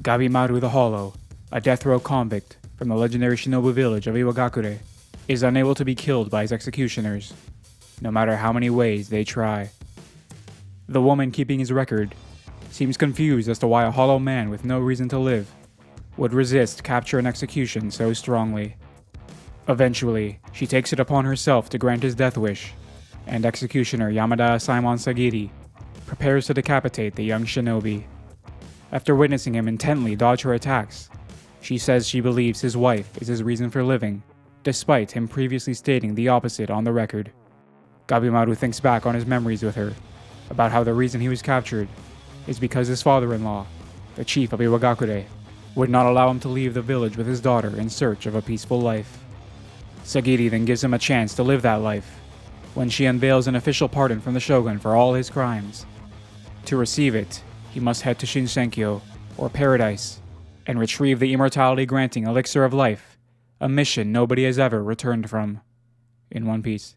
Gabimaru the Hollow, a death row convict from the legendary shinobi village of Iwagakure, is unable to be killed by his executioners, no matter how many ways they try. The woman keeping his record seems confused as to why a hollow man with no reason to live would resist capture and execution so strongly. Eventually, she takes it upon herself to grant his death wish, and executioner Yamada Simon Sagiri prepares to decapitate the young shinobi. After witnessing him intently dodge her attacks, she says she believes his wife is his reason for living, despite him previously stating the opposite on the record. Gabimaru thinks back on his memories with her, about how the reason he was captured is because his father-in-law, the chief of Iwagakure, would not allow him to leave the village with his daughter in search of a peaceful life. Sagiri then gives him a chance to live that life, when she unveils an official pardon from the shogun for all his crimes. To receive it, he must head to Shinsenkyo, or Paradise, and retrieve the immortality-granting elixir of life, a mission nobody has ever returned from. In One Piece.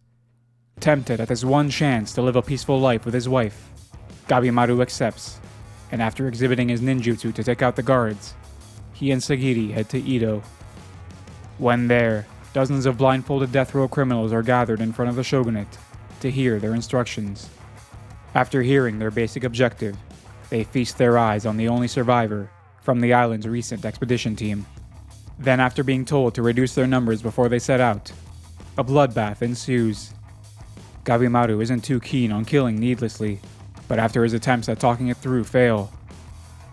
Tempted at this one chance to live a peaceful life with his wife, Gabimaru accepts, and after exhibiting his ninjutsu to take out the guards, he and Sagiri head to Edo. When there, dozens of blindfolded death row criminals are gathered in front of the shogunate to hear their instructions. After hearing their basic objective, they feast their eyes on the only survivor from the island's recent expedition team. Then, after being told to reduce their numbers before they set out, a bloodbath ensues. Gabimaru isn't too keen on killing needlessly, but after his attempts at talking it through fail,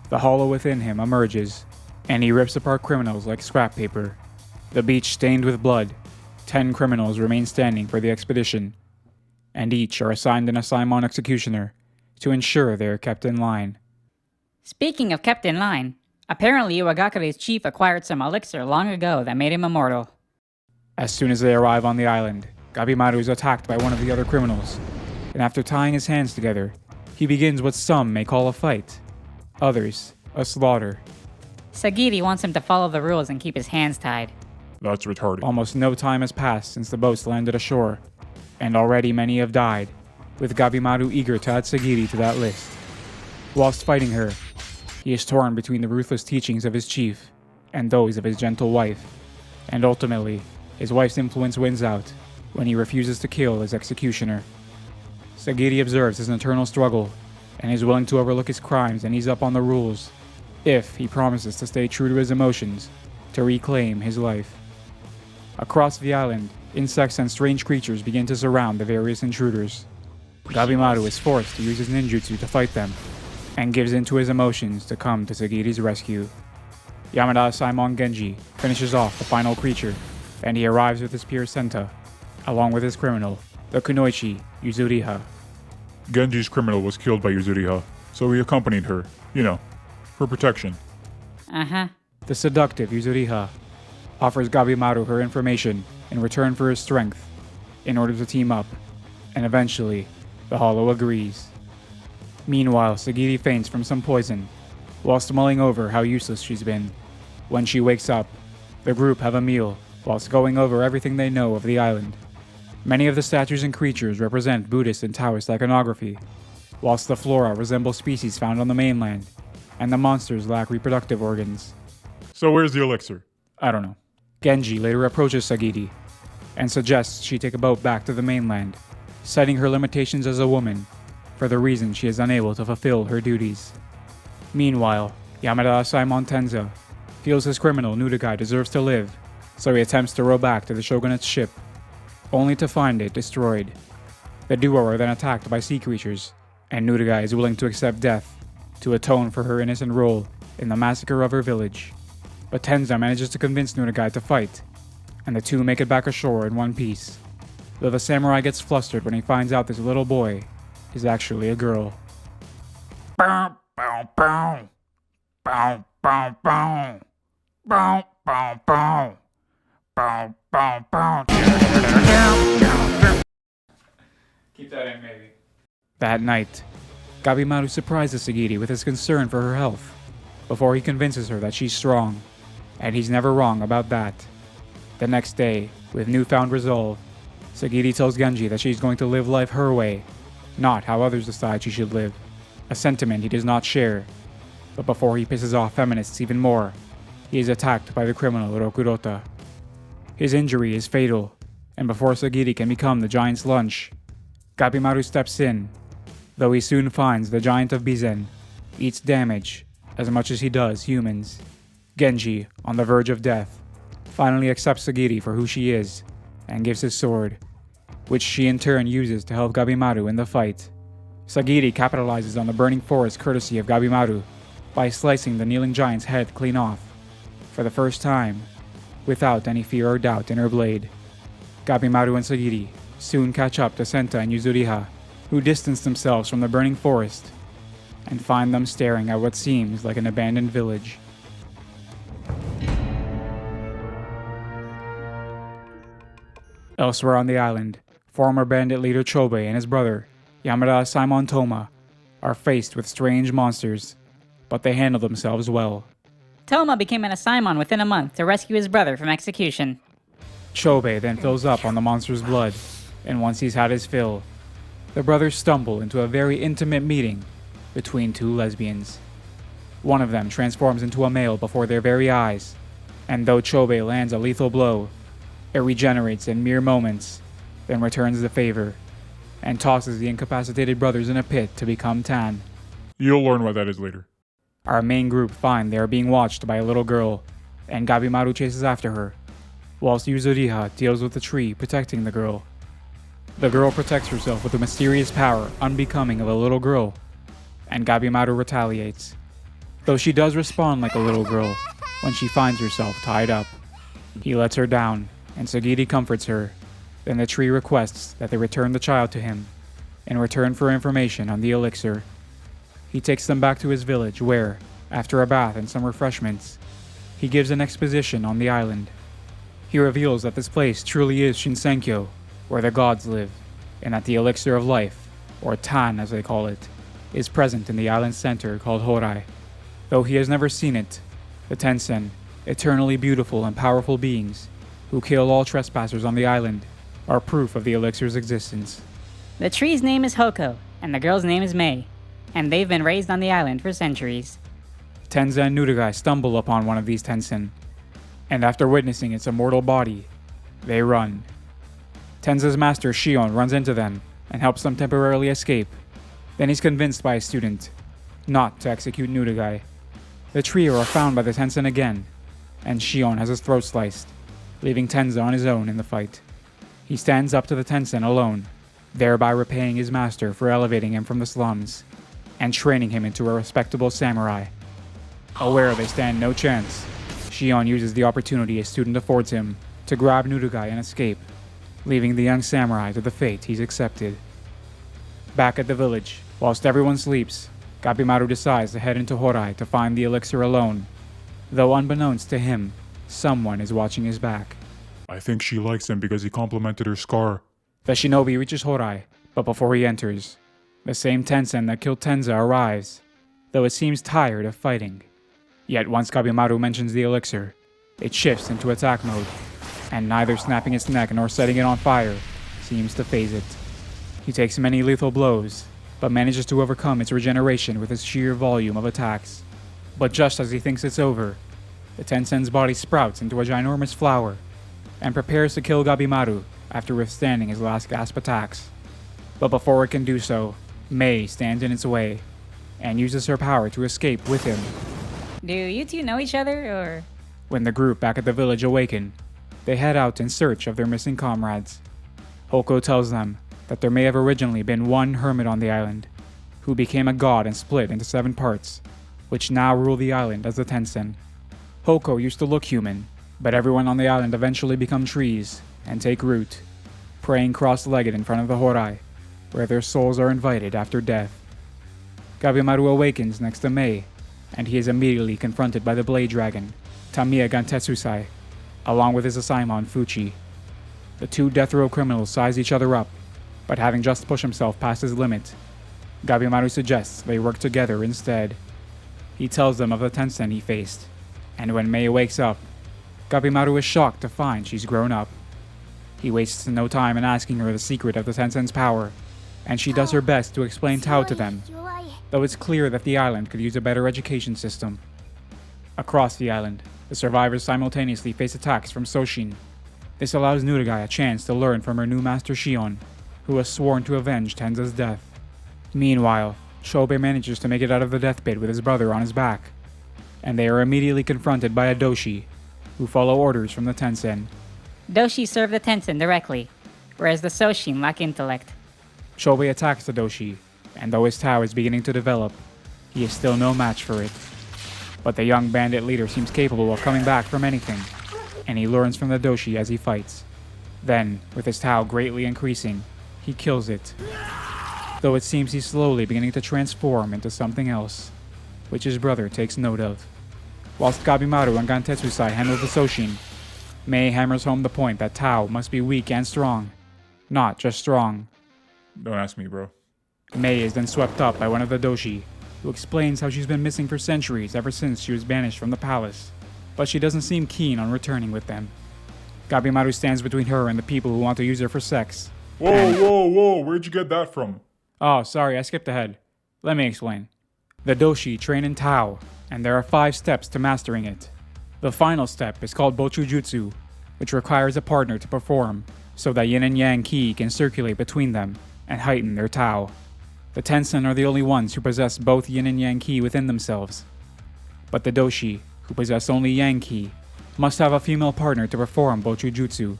the hollow within him emerges, and he rips apart criminals like scrap paper. The beach stained with blood, 10 criminals remain standing for the expedition, and each are assigned an assignment executioner to ensure they are kept in line. Speaking of kept in line, apparently Iwagakure's chief acquired some elixir long ago that made him immortal. As soon as they arrive on the island, Gabimaru is attacked by one of the other criminals, and after tying his hands together, he begins what some may call a fight, others a slaughter. Sagiri wants him to follow the rules and keep his hands tied. That's retarded. Almost no time has passed since the boats landed ashore, and already many have died, with Gabimaru eager to add Sagiri to that list. Whilst fighting her, he is torn between the ruthless teachings of his chief and those of his gentle wife, and ultimately, his wife's influence wins out when he refuses to kill his executioner. Sagiri observes his internal struggle and is willing to overlook his crimes and ease up on the rules if he promises to stay true to his emotions to reclaim his life. Across the island, insects and strange creatures begin to surround the various intruders. Gabimaru is forced to use his ninjutsu to fight them, and gives in to his emotions to come to Sagiri's rescue. Yamada Simon Genji finishes off the final creature, and he arrives with his peer Senta, along with his criminal, the Kunoichi Yuzuriha. Genji's criminal was killed by Yuzuriha, so he accompanied her, for protection. Uh-huh. The seductive Yuzuriha offers Gabimaru her information in return for his strength in order to team up, and eventually, the Hollow agrees. Meanwhile, Sagiri faints from some poison, whilst mulling over how useless she's been. When she wakes up, the group have a meal, whilst going over everything they know of the island. Many of the statues and creatures represent Buddhist and Taoist iconography, whilst the flora resemble species found on the mainland, and the monsters lack reproductive organs. So where's the elixir? I don't know. Genji later approaches Sagiri, and suggests she take a boat back to the mainland, citing her limitations as a woman, for the reason she is unable to fulfill her duties. Meanwhile, Yamada Simon Tenza feels his criminal Nudagai deserves to live, so he attempts to row back to the shogunate's ship, only to find it destroyed. The duo are then attacked by sea creatures, and Nudagai is willing to accept death to atone for her innocent role in the massacre of her village. But Tenza manages to convince Nudagai to fight, and the two make it back ashore in one piece, though the samurai gets flustered when he finds out this little boy is actually a girl. Bow, bow, bow. Bow, bow, bow. Bow, bow, bow. Bow, bow, bow. Keep that in, maybe. That night, Gabimaru surprises Sagiri with his concern for her health, before he convinces her that she's strong, and he's never wrong about that. The next day, with newfound resolve, Sagiri tells Genji that she's going to live life her way, not how others decide she should live, a sentiment he does not share. But before he pisses off feminists even more, he is attacked by the criminal Rokurota. His injury is fatal, and before Sagiri can become the giant's lunch, Gabimaru steps in, though he soon finds the giant of Bizen eats damage as much as he does humans. Genji, on the verge of death, finally accepts Sagiri for who she is and gives his sword, which she in turn uses to help Gabimaru in the fight. Sagiri capitalizes on the burning forest courtesy of Gabimaru by slicing the kneeling giant's head clean off, for the first time, without any fear or doubt in her blade. Gabimaru and Sagiri soon catch up to Senta and Yuzuriha, who distance themselves from the burning forest and find them staring at what seems like an abandoned village. Elsewhere on the island, former bandit leader Chobe and his brother, Yamada Simon Toma, are faced with strange monsters, but they handle themselves well. Toma became an Asaimon within a month to rescue his brother from execution. Chobe then fills up on the monster's blood, and once he's had his fill, the brothers stumble into a very intimate meeting between two lesbians. One of them transforms into a male before their very eyes, and though Chobe lands a lethal blow, it regenerates in mere moments, then returns the favor, and tosses the incapacitated brothers in a pit to become tan. You'll learn what that is later. Our main group find they are being watched by a little girl, and Gabimaru chases after her, whilst Yuzuriha deals with the tree protecting the girl. The girl protects herself with a mysterious power unbecoming of a little girl, and Gabimaru retaliates, though she does respond like a little girl when she finds herself tied up. He lets her down, and Sagiri comforts her. Then the tree requests that they return the child to him, in return for information on the elixir. He takes them back to his village where, after a bath and some refreshments, he gives an exposition on the island. He reveals that this place truly is Shinsenkyo, where the gods live, and that the elixir of life, or Tan as they call it, is present in the island's center called Horai. Though he has never seen it, the Tensen, eternally beautiful and powerful beings, who kill all trespassers on the island, are proof of the elixir's existence. The tree's name is Hoko, and the girl's name is Mei, and they've been raised on the island for centuries. Tenza and Nurugai stumble upon one of these Tensen, and after witnessing its immortal body, they run. Tenza's master Shion runs into them and helps them temporarily escape. Then he's convinced by a student not to execute Nurugai. The trio are found by the Tensen again, and Shion has his throat sliced, leaving Tenza on his own in the fight. He stands up to the Tensen alone, thereby repaying his master for elevating him from the slums and training him into a respectable samurai. Aware they stand no chance, Shion uses the opportunity a student affords him to grab Nurugai and escape, leaving the young samurai to the fate he's accepted. Back at the village, whilst everyone sleeps, Gabimaru decides to head into Horai to find the elixir alone, though unbeknownst to him, someone is watching his back. I think she likes him because he complimented her scar. The shinobi reaches Horai, but before he enters, the same Tensen that killed Tenza arrives, though it seems tired of fighting. Yet once Gabimaru mentions the elixir, it shifts into attack mode, and neither snapping its neck nor setting it on fire seems to faze it. He takes many lethal blows, but manages to overcome its regeneration with its sheer volume of attacks. But just as he thinks it's over, the Tensen's body sprouts into a ginormous flower, and prepares to kill Gabimaru after withstanding his last gasp attacks. But before it can do so, Mei stands in its way, and uses her power to escape with him. Do you two know each other, or...? When the group back at the village awaken, they head out in search of their missing comrades. Hoko tells them that there may have originally been one hermit on the island, who became a god and split into 7 parts, which now rule the island as the Tensen. Hoko used to look human, but everyone on the island eventually become trees and take root, praying cross-legged in front of the Horai, where their souls are invited after death. Gabimaru awakens next to Mei, and he is immediately confronted by the Blade Dragon, Tamiya Gantetsusai, along with his Asaimon Fuchi. The two death row criminals size each other up, but having just pushed himself past his limit, Gabimaru suggests they work together instead. He tells them of the Tensen he faced, and when Mei wakes up, Gabimaru is shocked to find she's grown up. He wastes no time in asking her the secret of the Tensen's power, and she does her best to explain Tao to them, though it's clear that the island could use a better education system. Across the island, the survivors simultaneously face attacks from Soshin. This allows Nurugai a chance to learn from her new master Shion, who has sworn to avenge Tenza's death. Meanwhile, Shobe manages to make it out of the death pit with his brother on his back, and they are immediately confronted by a Doshi, who follow orders from the Tensen. Doshi serve the Tensen directly, whereas the Soshin lack intellect. Shobe attacks the Doshi, and though his Tao is beginning to develop, he is still no match for it. But the young bandit leader seems capable of coming back from anything, and he learns from the Doshi as he fights. Then, with his Tao greatly increasing, he kills it. Though it seems he's slowly beginning to transform into something else, which his brother takes note of. Whilst Gabimaru and Gantetsusai handle the Soshin, Mei hammers home the point that Tao must be weak and strong, not just strong. Don't ask me, bro. Mei is then swept up by one of the Doshi, who explains how she's been missing for centuries ever since she was banished from the palace, but she doesn't seem keen on returning with them. Gabimaru stands between her and the people who want to use her for sex. Whoa, where'd you get that from? Oh, sorry, I skipped ahead. Let me explain. The Doshi train in Tao, and there are 5 steps to mastering it. The final step is called Bochujutsu, which requires a partner to perform, so that yin and yang ki can circulate between them and heighten their Tao. The Tensen are the only ones who possess both yin and yang ki within themselves. But the Doshi, who possess only yang ki, must have a female partner to perform Bochujutsu.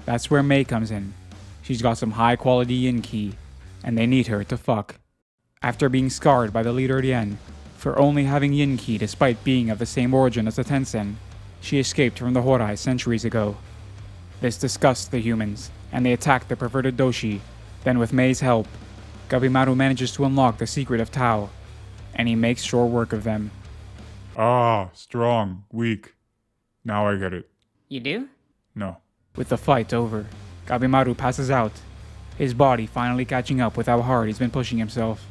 That's where Mei comes in. She's got some high quality yin ki, and they need her to fuck. After being scarred by the leader Rien for only having yin ki despite being of the same origin as the Tensen, she escaped from the Horai centuries ago. This disgusts the humans, and they attack the perverted Doshi. Then with Mei's help, Gabimaru manages to unlock the secret of Tao, and he makes short work of them. Ah, strong, weak. Now I get it. You do? No. With the fight over, Gabimaru passes out, his body finally catching up with how hard he's been pushing himself.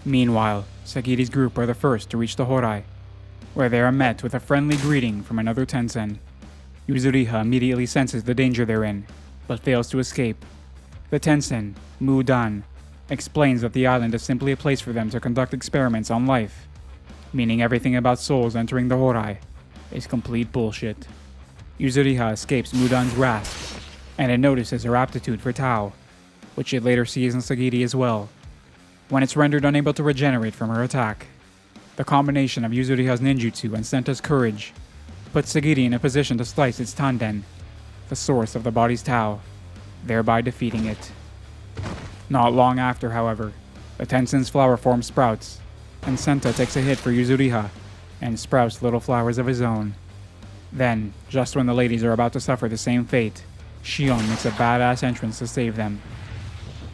Meanwhile, Sagiri's group are the first to reach the Horai, where they are met with a friendly greeting from another Tensen. Yuzuriha immediately senses the danger they're in, but fails to escape. The Tensen, Mudan, explains that the island is simply a place for them to conduct experiments on life, meaning everything about souls entering the Horai is complete bullshit. Yuzuriha escapes Mudan's wrath, and it notices her aptitude for Tao, which it later sees in Sagiri as well, when it's rendered unable to regenerate from her attack. The combination of Yuzuriha's ninjutsu and Senta's courage puts Sagiri in a position to slice its Tanden, the source of the body's Tao, thereby defeating it. Not long after, however, the Tensen's flower form sprouts, and Senta takes a hit for Yuzuriha and sprouts little flowers of his own. Then, just when the ladies are about to suffer the same fate, Shion makes a badass entrance to save them.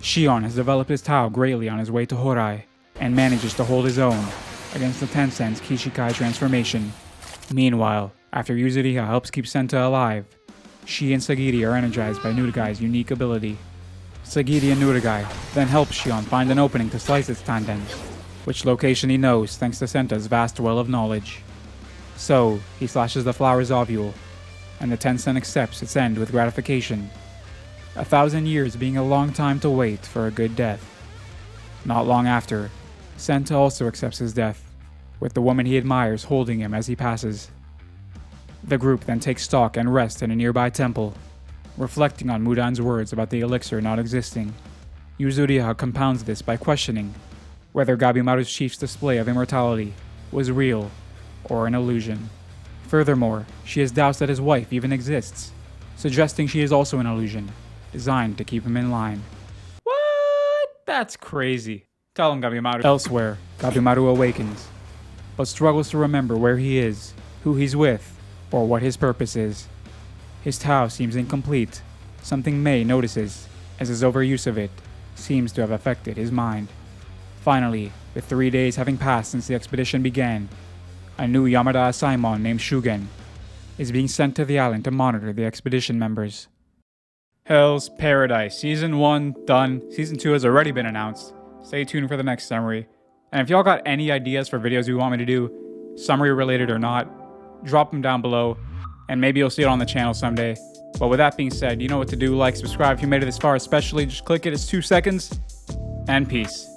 Shion has developed his Tao greatly on his way to Horai, and manages to hold his own against the Tensen's Kishikai transformation. Meanwhile, after Yuzuriha helps keep Senta alive, she and Sagiri are energized by Nurugai's unique ability. Sagiri and Nurugai then help Shion find an opening to slice its Tanden, which location he knows thanks to Senta's vast well of knowledge. So, he slashes the flower's ovule, and the Tensen accepts its end with gratification. 1,000 years being a long time to wait for a good death. Not long after, Senta also accepts his death, with the woman he admires holding him as he passes. The group then takes stock and rest in a nearby temple, reflecting on Mudan's words about the elixir not existing. Yuzuriha compounds this by questioning whether Gabimaru's chief's display of immortality was real or an illusion. Furthermore, she has doubts that his wife even exists, suggesting she is also an illusion, designed to keep him in line. What? That's crazy. Tell him, Gabimaru. Elsewhere, Gabimaru awakens, but struggles to remember where he is, who he's with, or what his purpose is. His Tao seems incomplete, something Mei notices, as his overuse of it seems to have affected his mind. Finally, with 3 days having passed since the expedition began, a new Yamada Asaimon named Shugen is being sent to the island to monitor the expedition members. Hell's Paradise Season 1 done. Season 2 has already been announced. Stay tuned for the next summary. And if y'all got any ideas for videos you want me to do, summary related or not, drop them down below, and maybe you'll see it on the channel someday. But with that being said, you know what to do. Like, subscribe if you made it this far, especially just click it. It's 2 seconds, and peace.